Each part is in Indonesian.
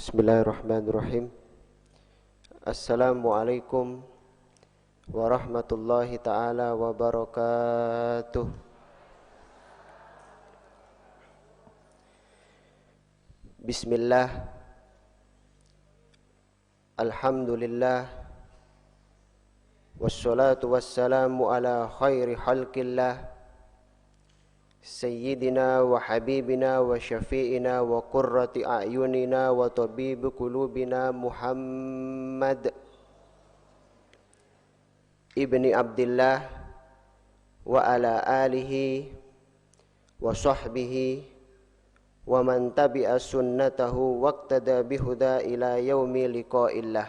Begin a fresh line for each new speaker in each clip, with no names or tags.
Bismillahirrahmanirrahim. Assalamualaikum warahmatullahi ta'ala wabarakatuh. Bismillah. Alhamdulillah. Wassalatu wassalamu ala khairi khalqillah, Sayyidina wa habibina wa syafi'ina wa qurrati a'yunina wa tabibi qulubina Muhammad ibni Abdillah wa ala alihi wa sahbihi wa man tabi'a sunnatahu waqtada bihuda ila yaumi liqa'illah.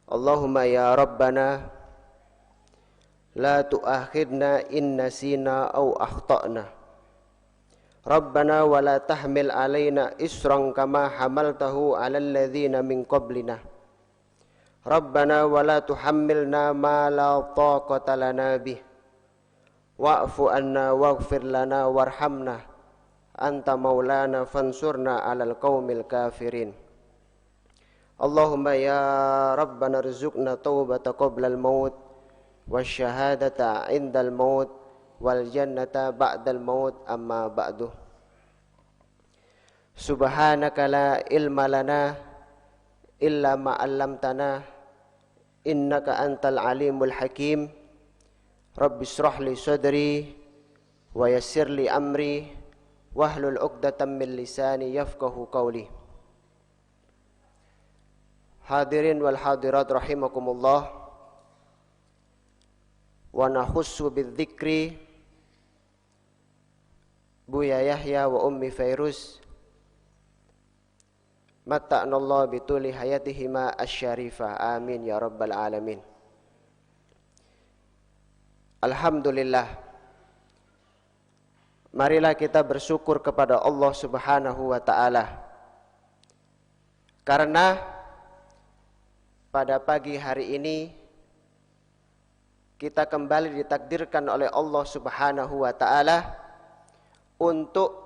Allahumma ya Rabbana la tu'akhidna in nasina aw akhtana. Rabbana wa la tahmil alaina isran kama hamaltahu 'alal ladzina min qablina. Rabbana wa la tuhammilna ma la taqata lana bih. Wa'fu anna waghfir lana warhamna. Anta maulana fansurna 'alal qaumil kafirin. Allahumma ya Rabbana rzuqna taubata qablal maut wasyahadata indal maut wal jannata ba'dal maut, amma ba'du. Subhanaka la ilma lana illa ma 'allamtana innaka antal alimul hakim. Rabbi shrah li sadri wa yassir li amri wahlul 'uqdatam min lisani yafqahu qawli. Hadirin wal hadirat rahimakumullah. Wa nakhussu bidzikri Buya Yahya wa Ummi Fairuz matta'nallahu bituli hayatihima asyarifah, amin ya rabbal alamin. Alhamdulillah, marilah kita bersyukur kepada Allah subhanahu wa ta'ala, karena pada pagi hari ini kita kembali ditakdirkan oleh Allah subhanahu wa ta'ala untuk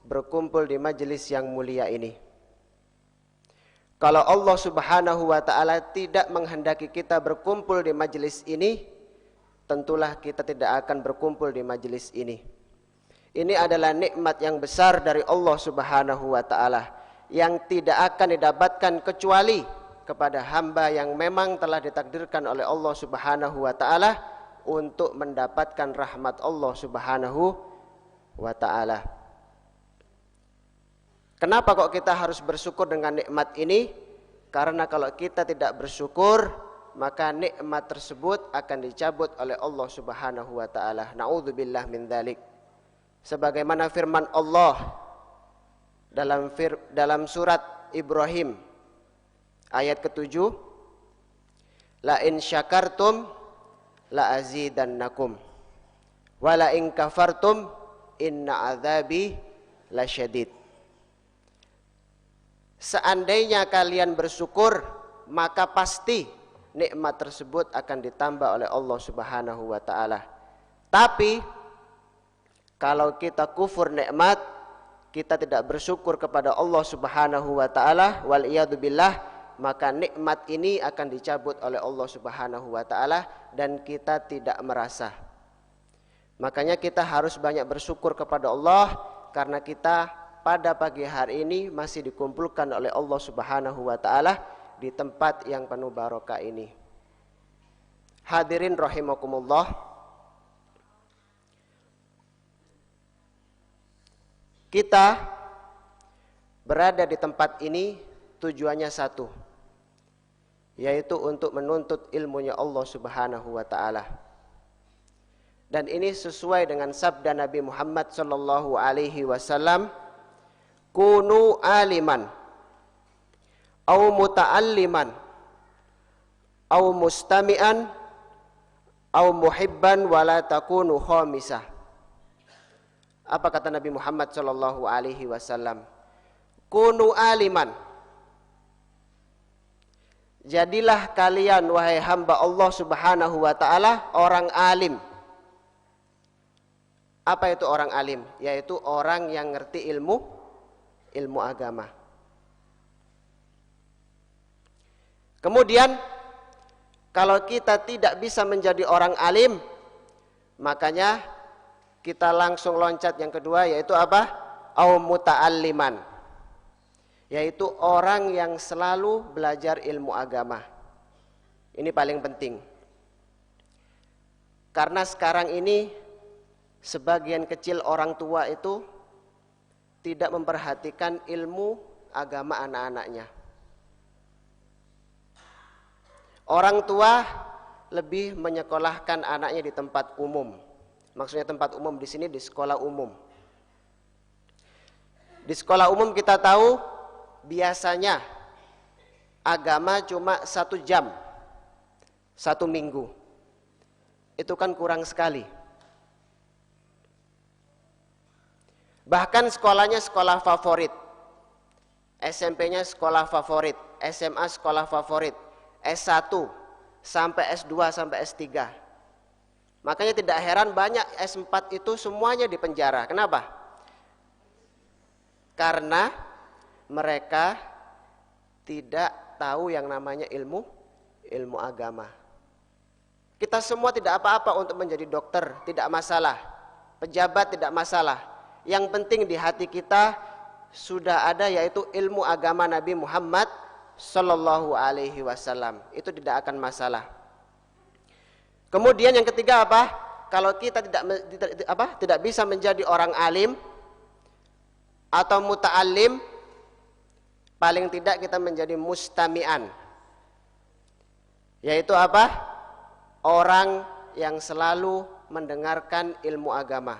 berkumpul di majelis yang mulia ini. Kalau Allah subhanahu wa ta'ala tidak menghendaki kita berkumpul di majelis ini, tentulah kita tidak akan berkumpul di majelis ini. Ini adalah nikmat yang besar dari Allah subhanahu wa ta'ala, yang tidak akan didapatkan kecuali kepada hamba yang memang telah ditakdirkan oleh Allah subhanahu wa ta'ala untuk mendapatkan rahmat Allah subhanahu wa ta'ala. Kenapa kok kita harus bersyukur dengan nikmat ini? Karena kalau kita tidak bersyukur, maka nikmat tersebut akan dicabut oleh Allah subhanahu wa ta'ala. Na'udzubillah min dzalik. Sebagaimana firman Allah dalam surat Ibrahim ayat ke-7, la in syakartum la azidannakum wa la in kafartum inna azabi lasyadid. Seandainya kalian bersyukur, maka pasti nikmat tersebut akan ditambah oleh Allah subhanahu wa ta'ala. Tapi kalau kita kufur nikmat, kita tidak bersyukur kepada Allah subhanahu wa ta'ala, wal iyadu billah, maka nikmat ini akan dicabut oleh Allah subhanahu wa ta'ala dan kita tidak merasa. Makanya kita harus banyak bersyukur kepada Allah, karena kita pada pagi hari ini masih dikumpulkan oleh Allah subhanahu wa ta'ala di tempat yang penuh barokah ini. Hadirin rahimakumullah, kita berada di tempat ini tujuannya satu, yaitu untuk menuntut ilmunya Allah subhanahu wa ta'ala. Dan ini sesuai dengan sabda Nabi Muhammad sallallahu alaihi wasallam, kunu aliman au muta'alliman au mustami'an au muhibban wala takunu khamisah. Apa kata Nabi Muhammad sallallahu alaihi wasallam? Kunu aliman, jadilah kalian wahai hamba Allah subhanahu wa ta'ala orang alim. Apa itu orang alim? Yaitu orang yang ngerti ilmu agama. Kemudian kalau kita tidak bisa menjadi orang alim, makanya kita langsung loncat yang kedua, yaitu apa? Au muta'alliman, yaitu orang yang selalu belajar ilmu agama. Ini paling penting. Karena sekarang ini sebagian kecil orang tua itu tidak memperhatikan ilmu agama anak-anaknya. Orang tua lebih menyekolahkan anaknya di tempat umum. Maksudnya tempat umum di sini di sekolah umum. Di sekolah umum kita tahu biasanya agama cuma 1 jam 1 minggu. Itu kan kurang sekali. Bahkan sekolahnya sekolah favorit, SMP-nya sekolah favorit, SMA sekolah favorit, S1 sampai S2 sampai S3. Makanya tidak heran banyak S4 itu semuanya di penjara. Kenapa? Karena mereka tidak tahu yang namanya ilmu agama. Kita semua tidak apa-apa untuk menjadi dokter, tidak masalah. Pejabat tidak masalah. Yang penting di hati kita sudah ada, yaitu ilmu agama Nabi Muhammad Sallallahu Alaihi Wasallam. Itu tidak akan masalah. Kemudian yang ketiga apa? Kalau kita tidak bisa menjadi orang alim atau muta'allim, paling tidak kita menjadi mustami'an, yaitu apa? Orang yang selalu mendengarkan ilmu agama,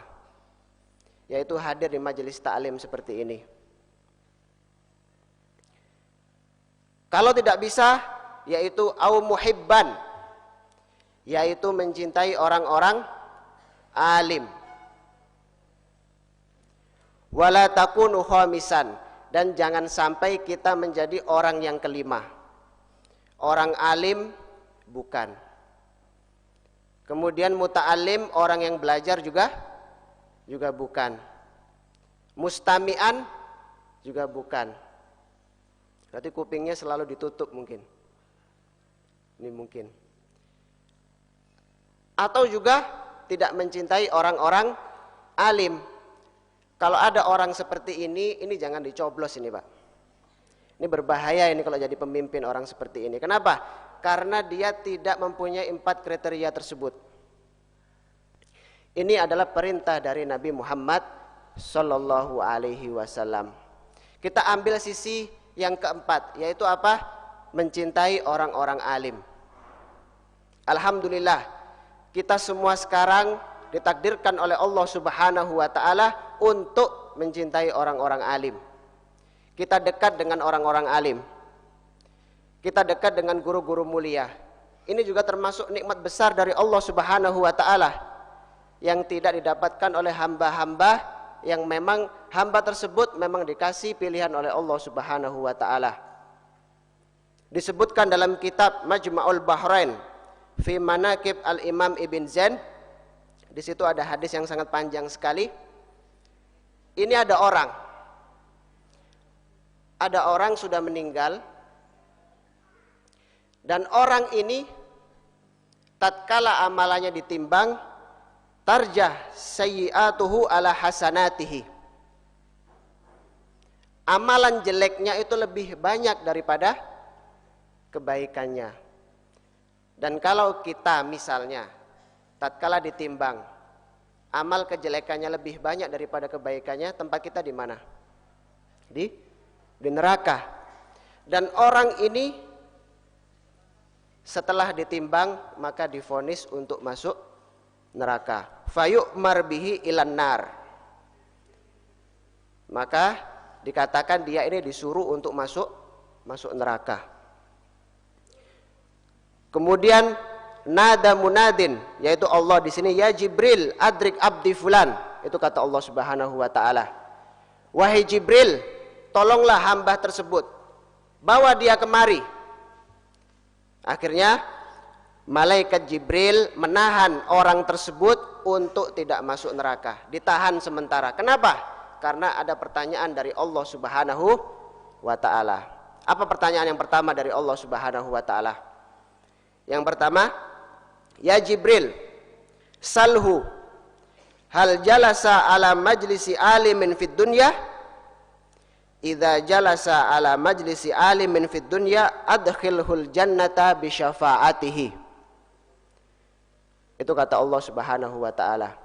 yaitu hadir di majelis ta'lim seperti ini. Kalau tidak bisa, yaitu au muhibban, yaitu mencintai orang-orang alim. Wala takunu khamisan, dan jangan sampai kita menjadi orang yang kelima. Orang alim bukan. Kemudian muta'alim, orang yang belajar juga bukan. Mustami'an juga bukan. Berarti kupingnya selalu ditutup mungkin. Ini mungkin. Atau juga tidak mencintai orang-orang alim. Kalau ada orang seperti ini jangan dicoblos ini, Pak. Ini berbahaya ini kalau jadi pemimpin orang seperti ini. Kenapa? Karena dia tidak mempunyai 4 kriteria tersebut. Ini adalah perintah dari Nabi Muhammad Sallallahu Alaihi Wasallam. Kita ambil sisi yang keempat, yaitu apa? Mencintai orang-orang alim. Alhamdulillah, kita semua sekarang ditakdirkan oleh Allah Subhanahu wa Ta'ala untuk mencintai orang-orang alim. Kita dekat dengan orang-orang alim. Kita dekat dengan guru-guru mulia. Ini juga termasuk nikmat besar dari Allah Subhanahu wa Ta'ala yang tidak didapatkan oleh hamba-hamba yang memang hamba tersebut memang dikasih pilihan oleh Allah Subhanahu wa Ta'ala. Disebutkan dalam kitab Majma'ul Bahrain fi Manaqib al-Imam Ibn Zain. Di situ ada hadis yang sangat panjang sekali. Ini ada orang sudah meninggal, dan orang ini tatkala amalannya ditimbang, tarjah sayyi'atuhu ala hasanatihi. Amalan jeleknya itu lebih banyak daripada kebaikannya. Dan kalau kita misalnya tatkala ditimbang, amal kejelekannya lebih banyak daripada kebaikannya, tempat kita di mana? Di neraka. Dan orang ini setelah ditimbang maka divonis untuk masuk neraka. Fayu'mar bihi ilan nar. Maka dikatakan dia ini disuruh untuk masuk neraka. Kemudian nada munadin, yaitu Allah di sini, ya Jibril adrik abdi fulan. Itu kata Allah Subhanahu wa Ta'ala. Wahai Jibril, tolonglah hamba tersebut, bawa dia kemari. Akhirnya malaikat Jibril menahan orang tersebut untuk tidak masuk neraka, ditahan sementara. Kenapa? Karena ada pertanyaan dari Allah Subhanahu wa Ta'ala. Apa pertanyaan yang pertama dari Allah Subhanahu wa taala? Yang pertama, ya Jibril, salhu hal jalasa ala majlisi alimin fid dunya? Idza jalasa ala majlisi alimin fid dunya adkhilhul jannata bi syafaatihi. Itu kata Allah Subhanahu wa taala.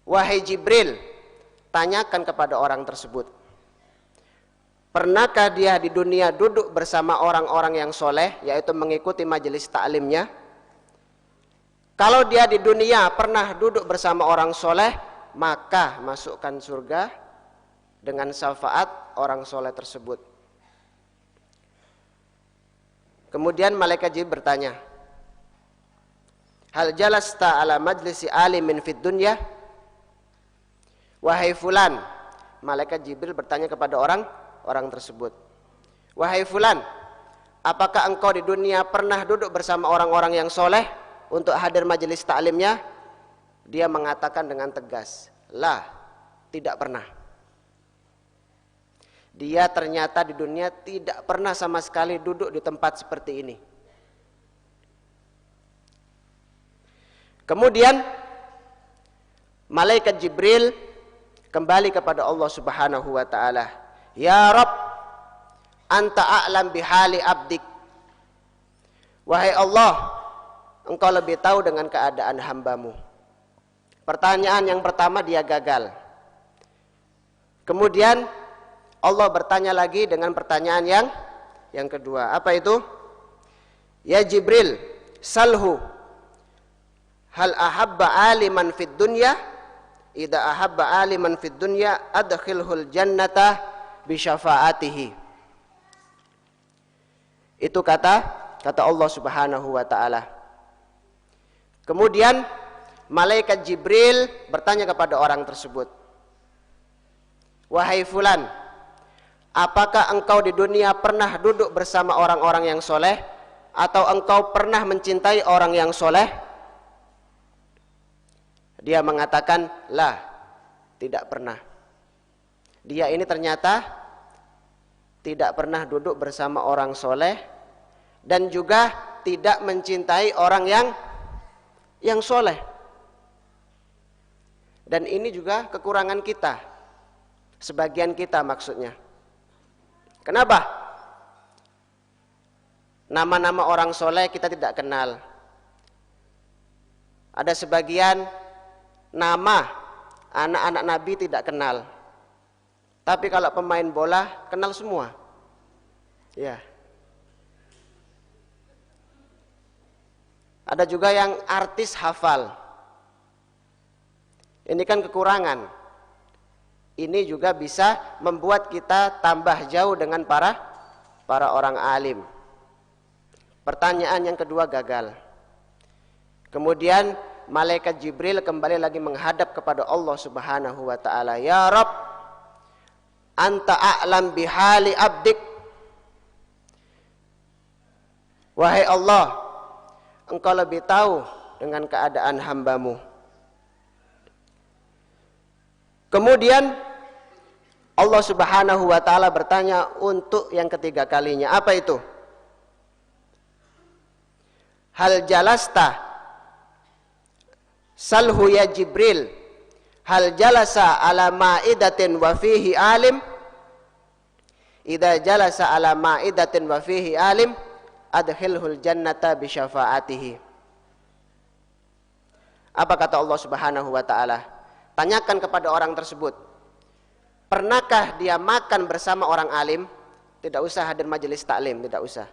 Wahai Jibril, tanyakan kepada orang tersebut, pernahkah dia di dunia duduk bersama orang-orang yang soleh, yaitu mengikuti majelis taklimnya? Kalau dia di dunia pernah duduk bersama orang soleh, maka masukkan surga dengan syafaat orang soleh tersebut. Kemudian malaikat Jibril bertanya, hal jalasta ala majlisi alimin fid dunya? Wahai fulan, malaikat Jibril bertanya kepada orang tersebut, wahai fulan, apakah engkau di dunia pernah duduk bersama orang-orang yang soleh untuk hadir majelis taklimnya? Dia mengatakan dengan tegas, lah, tidak pernah. Dia ternyata di dunia tidak pernah sama sekali duduk di tempat seperti ini. Kemudian malaikat Jibril kembali kepada Allah Subhanahu wa taala, ya Rabb, anta a'lam bihali abdik. Wahai Allah, engkau lebih tahu dengan keadaan hambamu. Pertanyaan yang pertama dia gagal. Kemudian Allah bertanya lagi dengan pertanyaan yang kedua. Apa itu? Ya Jibril, salhu hal ahabba aliman fid dunya? Idza ahabba aliman fid dunya adkhilhul jannata bi syafaatihi. Itu kata Allah Subhanahu wa taala. Kemudian malaikat Jibril bertanya kepada orang tersebut, wahai fulan, apakah engkau di dunia pernah duduk bersama orang-orang yang soleh, atau engkau pernah mencintai orang yang soleh? Dia mengatakan, lah, tidak pernah. Dia ini ternyata tidak pernah duduk bersama orang soleh dan juga tidak mencintai orang yang soleh. Dan ini juga kekurangan kita, sebagian kita maksudnya. Kenapa? Nama-nama orang soleh kita tidak kenal. Ada sebagian nama anak-anak Nabi tidak kenal. Tapi kalau pemain bola kenal semua. Ya. Ada juga yang artis hafal. Ini kan kekurangan. Ini juga bisa membuat kita tambah jauh dengan para orang alim. Pertanyaan yang kedua gagal. Kemudian malaikat Jibril kembali lagi menghadap kepada Allah Subhanahu wa taala, ya Rabb, anta a'lam bihali abdik. Wahai Allah, engkau lebih tahu dengan keadaan hambamu. Kemudian Allah Subhanahu wa taala bertanya untuk yang ketiga kalinya. Apa itu? Hal jalasta salhu ya Jibril hal jalasa ala ma'idatin wa fihi alim? Idza jalasa ala ma'idatin wa fihi alim adkhilhul jannata bi syafaatihi. Apa kata Allah Subhanahu wa taala? Tanyakan kepada orang tersebut, pernahkah dia makan bersama orang alim? Tidak usah hadir majelis taklim, tidak usah.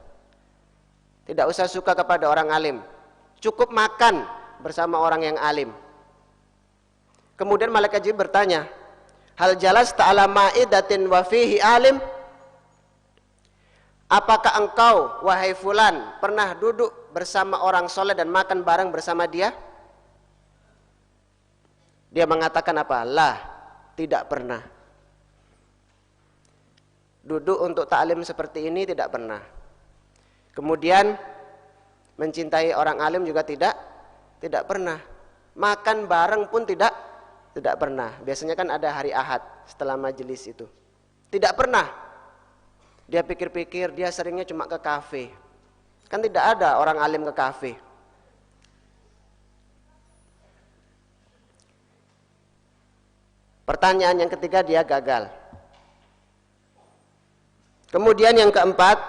Tidak usah suka kepada orang alim. Cukup makan bersama orang yang alim. Kemudian malaikat Jibril bertanya, hal jalasta ala ma'idatin wa fihi alim? Apakah engkau, wahai fulan, pernah duduk bersama orang soleh dan makan bareng bersama dia? Dia mengatakan apa? Lah, tidak pernah. Duduk untuk taklim seperti ini tidak pernah. Kemudian mencintai orang alim juga tidak pernah. Makan bareng pun tidak pernah. Biasanya kan ada hari Ahad setelah majelis itu. Tidak pernah. Dia pikir-pikir, dia seringnya cuma ke kafe. Kan tidak ada orang alim ke kafe. Pertanyaan yang ketiga, dia gagal. Kemudian yang keempat,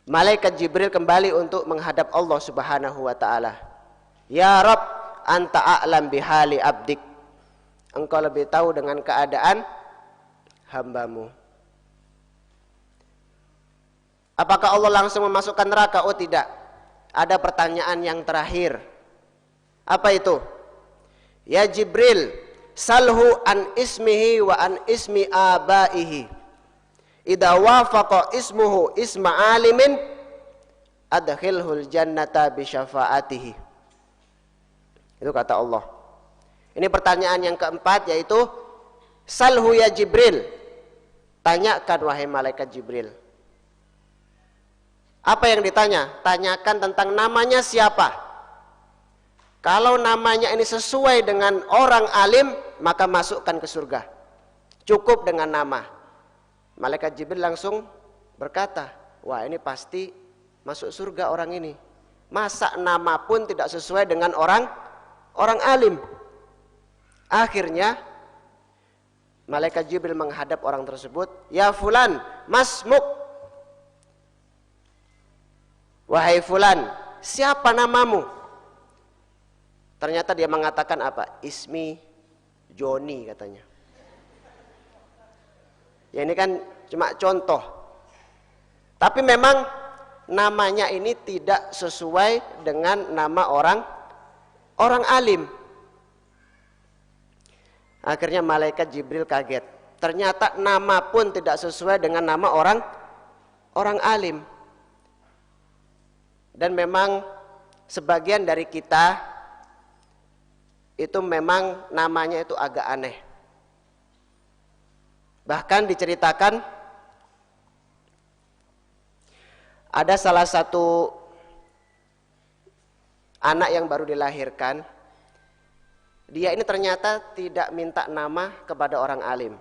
malaikat Jibril kembali untuk menghadap Allah Subhanahu wa taala. Ya Rabb, anta a'lam bihali abdik. Engkau lebih tahu dengan keadaan hambamu. Apakah Allah langsung memasukkan neraka? Oh tidak. Ada pertanyaan yang terakhir. Apa itu? Ya Jibril, salhu an ismihi wa an ismi abaihi. Idza wafaqa ismuhu isma alimin adkhilhul jannata bi syafaatihi. Itu kata Allah. Ini pertanyaan yang keempat, yaitu salhu ya Jibril. Tanyakan wahai malaikat Jibril. Apa yang ditanya? Tanyakan tentang namanya siapa. Kalau namanya ini sesuai dengan orang alim, maka masukkan ke surga. Cukup dengan nama. Malaikat Jibril langsung berkata, wah ini pasti masuk surga orang ini. Masa nama pun tidak sesuai dengan orang alim. Akhirnya malaikat Jibril menghadap orang tersebut. Ya fulan, masmuk. Wahai fulan, siapa namamu? Ternyata dia mengatakan apa? Ismi Joni katanya. Ya ini kan cuma contoh. Tapi memang namanya ini tidak sesuai dengan nama orang alim. Akhirnya malaikat Jibril kaget. Ternyata nama pun tidak sesuai dengan nama orang alim. Dan memang sebagian dari kita itu memang namanya itu agak aneh. Bahkan diceritakan ada salah satu anak yang baru dilahirkan. Dia ini ternyata tidak minta nama kepada orang alim.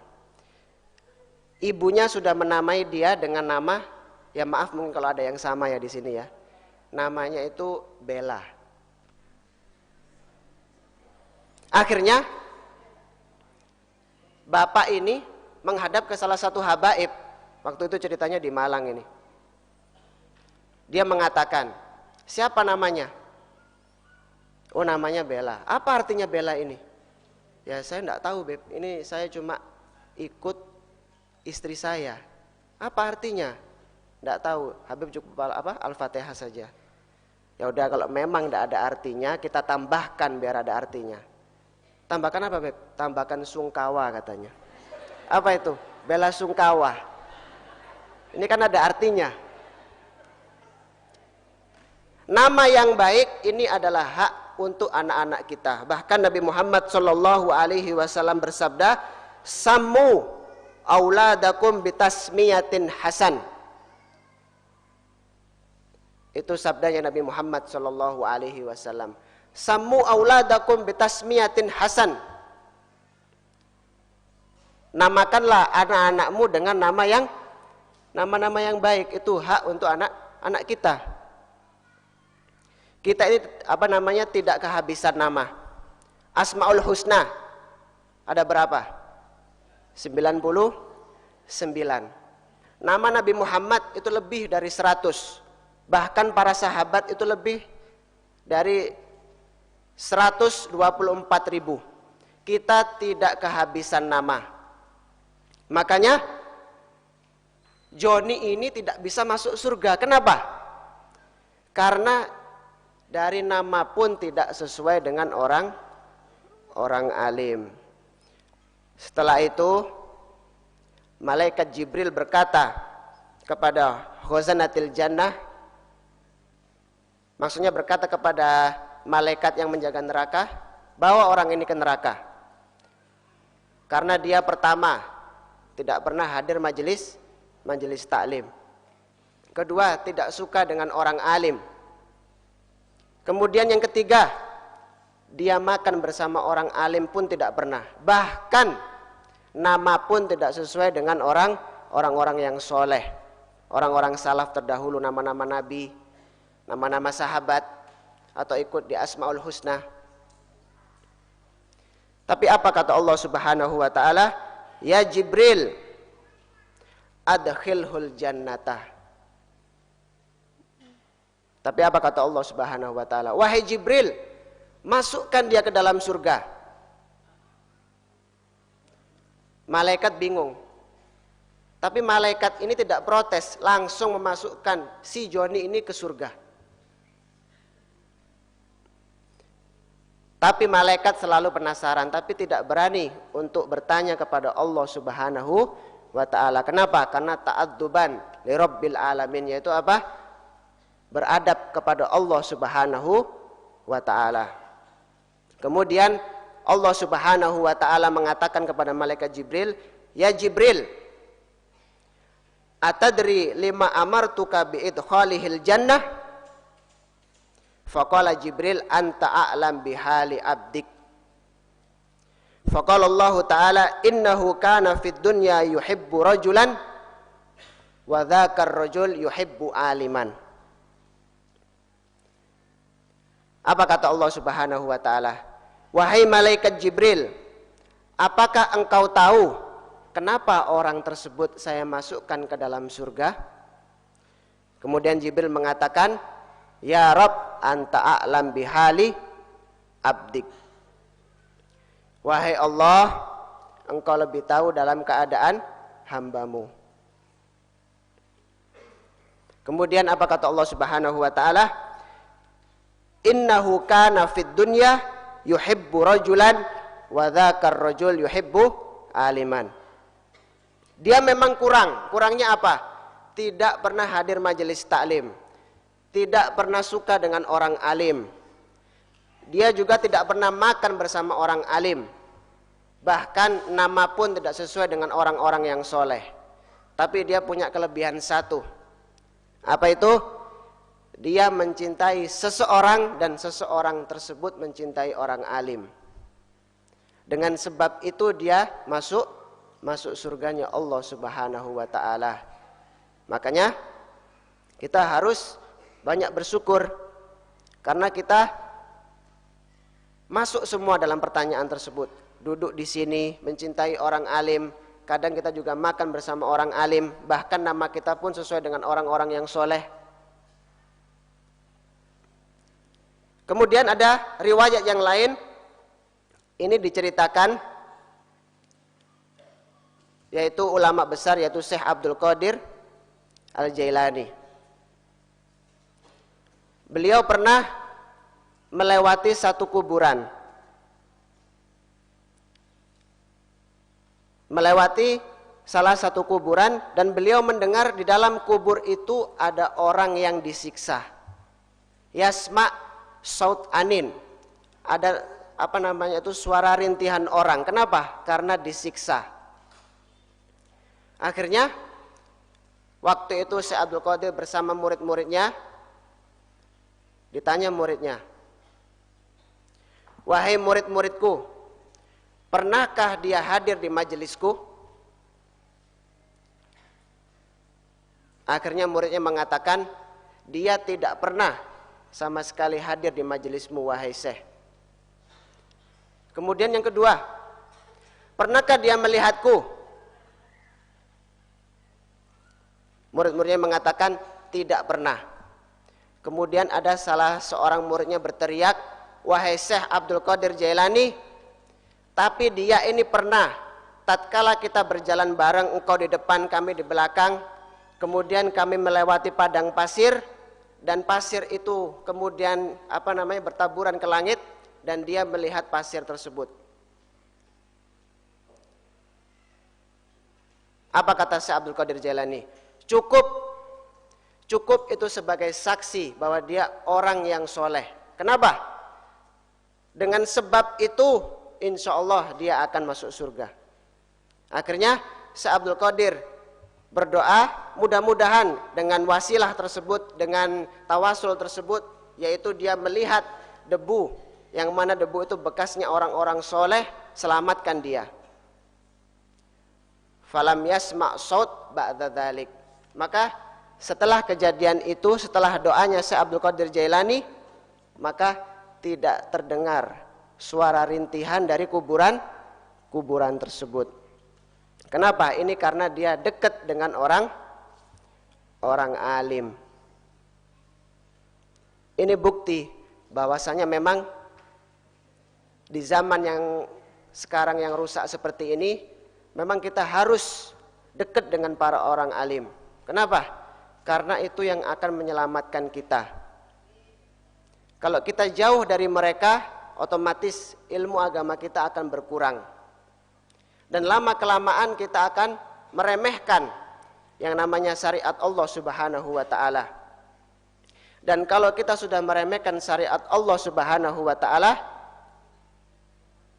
Ibunya sudah menamai dia dengan nama, ya maaf mungkin kalau ada yang sama ya di sini ya. Namanya itu Bella. Akhirnya bapak ini menghadap ke salah satu habaib. Waktu itu ceritanya di Malang ini. Dia mengatakan, siapa namanya? Oh namanya Bella. Apa artinya Bella ini? Ya saya enggak tahu Beb. Ini saya cuma ikut istri saya. Apa artinya? Enggak tahu. Habib cukup Al-Fatihah saja. Ya udah kalau memang tidak ada artinya, kita tambahkan biar ada artinya. Tambahkan apa Beb? Tambahkan Sungkawa katanya. Apa itu? Bella Sungkawa. Ini kan ada artinya. Nama yang baik ini adalah hak untuk anak-anak kita. Bahkan Nabi Muhammad SAW bersabda, "Sammu auladakum bitasmiyatin hasan." Itu sabdanya Nabi Muhammad SAW. Sammu auladakum bitasmiyatin hasan. Namakanlah anak-anakmu dengan nama-nama yang baik. Itu hak untuk anak-anak kita. Kita ini tidak kehabisan nama. Asmaul Husna ada berapa? 99. Nama Nabi Muhammad itu lebih dari 100. Bahkan para sahabat itu lebih dari 124.000. Kita tidak kehabisan nama. Makanya Joni ini tidak bisa masuk surga. Kenapa? Karena dari nama pun tidak sesuai dengan orang alim. Setelah itu malaikat Jibril berkata kepada khazanatil jannah, maksudnya berkata kepada malaikat yang menjaga neraka, bawa orang ini ke neraka. Karena dia pertama tidak pernah hadir majelis taklim. Kedua, tidak suka dengan orang alim. Kemudian yang ketiga, dia makan bersama orang alim pun tidak pernah. Bahkan nama pun tidak sesuai dengan orang-orang yang soleh, orang-orang salaf terdahulu, nama-nama nabi, nama-nama sahabat, atau ikut di Asmaul Husna. Tapi apa kata Allah Subhanahu wa taala? Ya Jibril, adkhilhul jannatah. Tapi apa kata Allah Subhanahu wa taala? Wahai Jibril, masukkan dia ke dalam surga. Malaikat bingung. Tapi malaikat ini tidak protes, langsung memasukkan si Joni ini ke surga. Tapi malaikat selalu penasaran, tapi tidak berani untuk bertanya kepada Allah Subhanahu wa ta'ala. Kenapa? Karena ta'adduban li rabbil alamin, yaitu apa? Beradab kepada Allah Subhanahu wa ta'ala. Kemudian Allah Subhanahu wa ta'ala mengatakan kepada malaikat Jibril, ya Jibril, atadri lima amartuka biidkhalihil jannah? Faqala Jibril, anta a'lam bihali abdik. Faqala Allah ta'ala, innahu kana fid dunya yuhibbu rajulan wa dzakar rajul yuhibbu aliman. Apa kata Allah Subhanahu wa ta'ala? Wahai malaikat Jibril, apakah engkau tahu kenapa orang tersebut saya masukkan ke dalam surga? Kemudian Jibril mengatakan, ya Rabb, anta a'lam bihali abdik. Wahai Allah, engkau lebih tahu dalam keadaan hambamu. Kemudian apa kata Allah Subhanahu wa ta'ala? Innahu kana fid dunya yuhibbu rajulan wa dzakar rajul yuhibbu aliman. Dia memang kurangnya apa? Tidak pernah hadir majelis taklim, tidak pernah suka dengan orang alim. Dia juga tidak pernah makan bersama orang alim. Bahkan nama pun tidak sesuai dengan orang-orang yang soleh. Tapi dia punya kelebihan satu. Apa itu? Dia mencintai seseorang dan seseorang tersebut mencintai orang alim. Dengan sebab itu dia masuk surganya Allah Subhanahu wa ta'ala. Makanya kita harus banyak bersyukur karena kita masuk semua dalam pertanyaan tersebut. Duduk di sini mencintai orang alim, kadang kita juga makan bersama orang alim, bahkan nama kita pun sesuai dengan orang-orang yang soleh. Kemudian ada riwayat yang lain, ini diceritakan, yaitu ulama besar, yaitu Syekh Abdul Qadir Al-Jailani. Beliau pernah melewati satu kuburan. Melewati salah satu kuburan dan beliau mendengar di dalam kubur itu ada orang yang disiksa. Yasma' saut anin. Ada suara rintihan orang. Kenapa? Karena disiksa. Akhirnya waktu itu Syekh Abdul Qadir bersama murid-muridnya, ditanya muridnya, wahai murid-muridku, pernahkah dia hadir di majelisku? Akhirnya muridnya mengatakan, dia tidak pernah sama sekali hadir di majelismu wahai Syekh. Kemudian yang kedua, pernahkah dia melihatku? Murid-muridnya mengatakan tidak pernah. Kemudian ada salah seorang muridnya berteriak, wahai Syekh Abdul Qadir Jailani, tapi dia ini pernah, tatkala kita berjalan bareng, engkau di depan, kami di belakang, kemudian kami melewati padang pasir, dan pasir itu kemudian bertaburan ke langit, dan dia melihat pasir tersebut. Apa kata Syekh Abdul Qadir Jailani? Cukup itu sebagai saksi bahwa dia orang yang soleh. Kenapa? Dengan sebab itu insya Allah dia akan masuk surga. Akhirnya Syekh Abdul Qadir berdoa, mudah-mudahan dengan wasilah tersebut, dengan tawasul tersebut, yaitu dia melihat debu yang mana debu itu bekasnya orang-orang soleh, selamatkan dia. Falam yasma' saut ba'da dzalik. Maka setelah kejadian itu, setelah doanya Syekh Abdul Qadir Jailani, maka tidak terdengar suara rintihan dari kuburan tersebut. Kenapa? Ini karena dia dekat dengan orang alim. Ini bukti bahwasanya memang di zaman yang sekarang yang rusak seperti ini, memang kita harus dekat dengan para orang alim. Kenapa? Karena itu yang akan menyelamatkan kita. Kalau kita jauh dari mereka, otomatis ilmu agama kita akan berkurang. Dan lama-kelamaan kita akan meremehkan yang namanya syariat Allah Subhanahu wa ta'ala. Dan kalau kita sudah meremehkan syariat Allah Subhanahu wa ta'ala,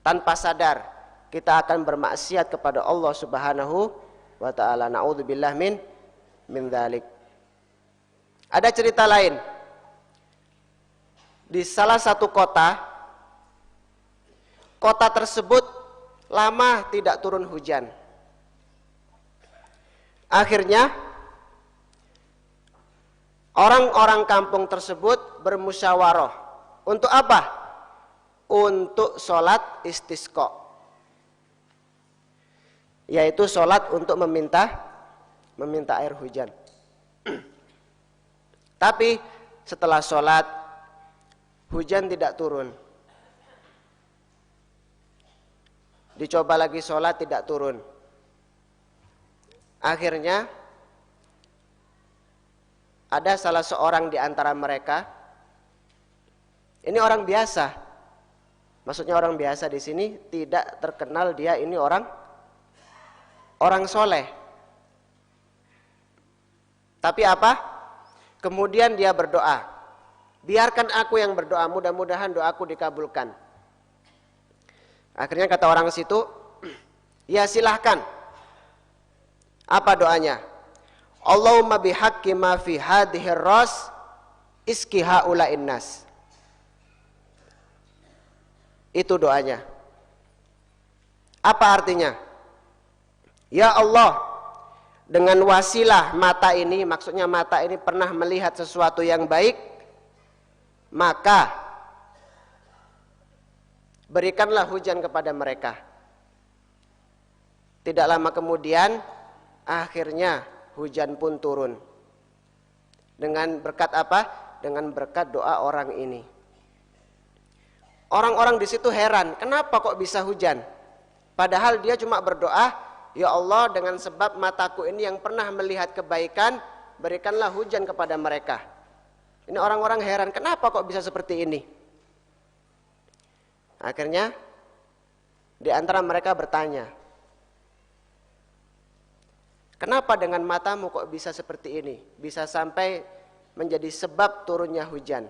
tanpa sadar kita akan bermaksiat kepada Allah Subhanahu wa ta'ala. Na'udzubillah min dzalik. Ada cerita lain. Di salah satu kota tersebut lama tidak turun hujan. Akhirnya orang-orang kampung tersebut bermusyawarah. Untuk apa? Untuk sholat istisqa, yaitu sholat untuk meminta air hujan. Tapi setelah sholat hujan tidak turun. Dicoba lagi sholat tidak turun. Akhirnya ada salah seorang di antara mereka. Ini orang biasa. Maksudnya orang biasa di sini tidak terkenal dia ini orang soleh. Tapi apa? Kemudian dia berdoa. Biarkan aku yang berdoa, mudah-mudahan doaku dikabulkan. Akhirnya kata orang situ, ya silahkan. Apa doanya? Allahumma bihaqqi ma fi hadhir ras iski haula'in nas. Itu doanya. Apa artinya? Ya Allah, dengan wasilah mata ini, maksudnya mata ini pernah melihat sesuatu yang baik, maka berikanlah hujan kepada mereka. Tidak lama kemudian akhirnya hujan pun turun. Dengan berkat apa? Dengan berkat doa orang ini. Orang-orang di situ heran, kenapa kok bisa hujan? Padahal dia cuma berdoa, ya Allah, dengan sebab mataku ini yang pernah melihat kebaikan, berikanlah hujan kepada mereka. Ini orang-orang heran, kenapa kok bisa seperti ini? Akhirnya di antara mereka bertanya, kenapa dengan matamu kok bisa seperti ini? Bisa sampai menjadi sebab turunnya hujan.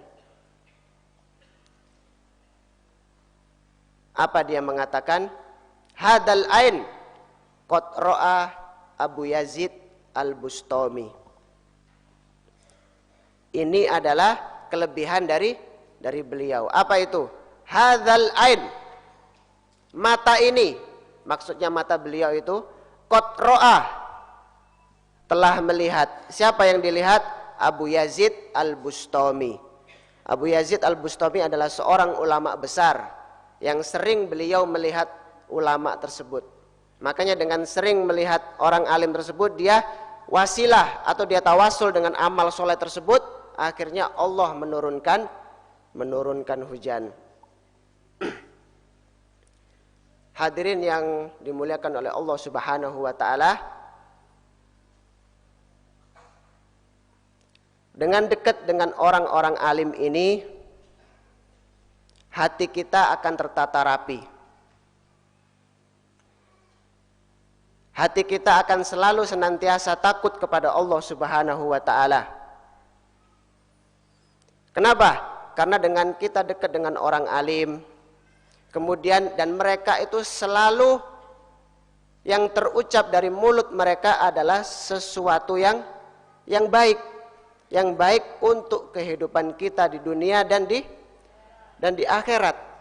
Apa dia mengatakan? Hadal ain qad ra'a Abu Yazid Al-Bustami. Ini adalah kelebihan dari beliau. Apa itu? Hadzal ain, mata ini, maksudnya mata beliau itu qad ra'a, telah melihat. Siapa yang dilihat? Abu Yazid Al-Bustami. Abu Yazid Al-Bustami adalah seorang ulama besar yang sering beliau melihat ulama tersebut. Makanya dengan sering melihat orang alim tersebut, dia wasilah atau dia tawasul dengan amal soleh tersebut, akhirnya Allah menurunkan hujan. Hadirin yang dimuliakan oleh Allah Subhanahu wa ta'ala, dengan dekat dengan orang-orang alim ini, hati kita akan tertata rapi. Hati kita akan selalu senantiasa takut kepada Allah Subhanahu wa ta'ala. Kenapa? Karena dengan kita dekat dengan orang alim, kemudian dan mereka itu selalu yang terucap dari mulut mereka adalah sesuatu yang baik, yang baik untuk kehidupan kita di dunia dan di akhirat.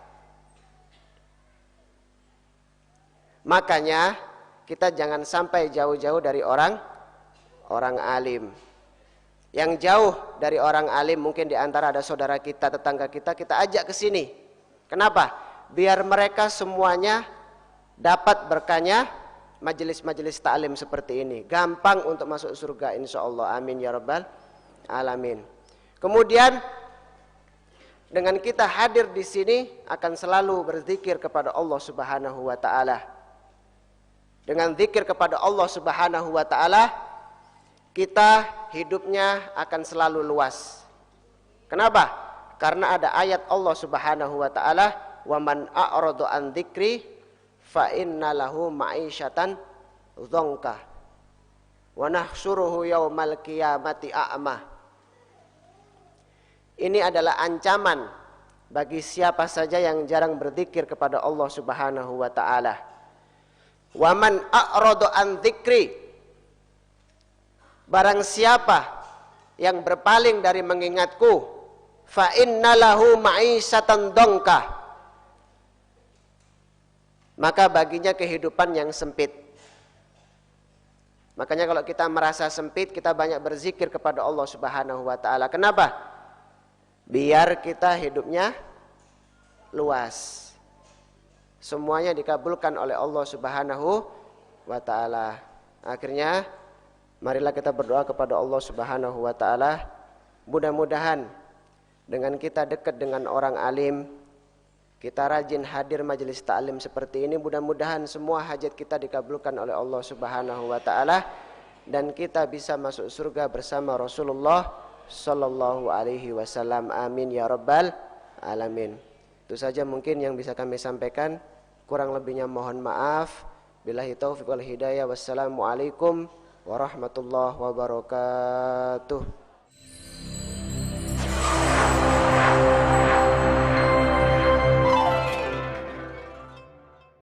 Makanya kita jangan sampai jauh-jauh dari orang alim. Yang jauh dari orang alim mungkin di antara ada saudara kita, tetangga kita, kita ajak ke sini. Kenapa? Biar mereka semuanya dapat berkahnya majelis-majelis ta'lim seperti ini. Gampang untuk masuk surga insyaallah. Amin ya rabbal alamin. Kemudian dengan kita hadir di sini akan selalu berzikir kepada Allah Subhanahu wa taala. Dengan zikir kepada Allah Subhanahu wa taala, kita hidupnya akan selalu luas. Kenapa? Karena ada ayat Allah Subhanahu wa taala, "Wa man a'rada an dzikri fa inna lahu ma'isyatan dzonka wa nahsyuruhu yaumal qiyamati a'ma." Ini adalah ancaman bagi siapa saja yang jarang berzikir kepada Allah Subhanahu wa taala. Wa man a'rada an dzikri, barang siapa yang berpaling dari mengingatku, fa innalahu ma'isyatan dongka, maka baginya kehidupan yang sempit. Makanya kalau kita merasa sempit, kita banyak berzikir kepada Allah Subhanahu wa taala. Kenapa? Biar kita hidupnya luas. Semuanya dikabulkan oleh Allah Subhanahu wa taala. Akhirnya marilah kita berdoa kepada Allah Subhanahu wa taala, mudah-mudahan dengan kita dekat dengan orang alim, kita rajin hadir majelis ta'lim seperti ini, mudah-mudahan semua hajat kita dikabulkan oleh Allah Subhanahu wa taala dan kita bisa masuk surga bersama Rasulullah sallallahu alaihi wasallam. Amin ya rabbal alamin. Itu saja mungkin yang bisa kami sampaikan, kurang lebihnya mohon maaf. Billahi taufiq wal hidayah. Wassalamualaikum warahmatullahi wabarakatuh.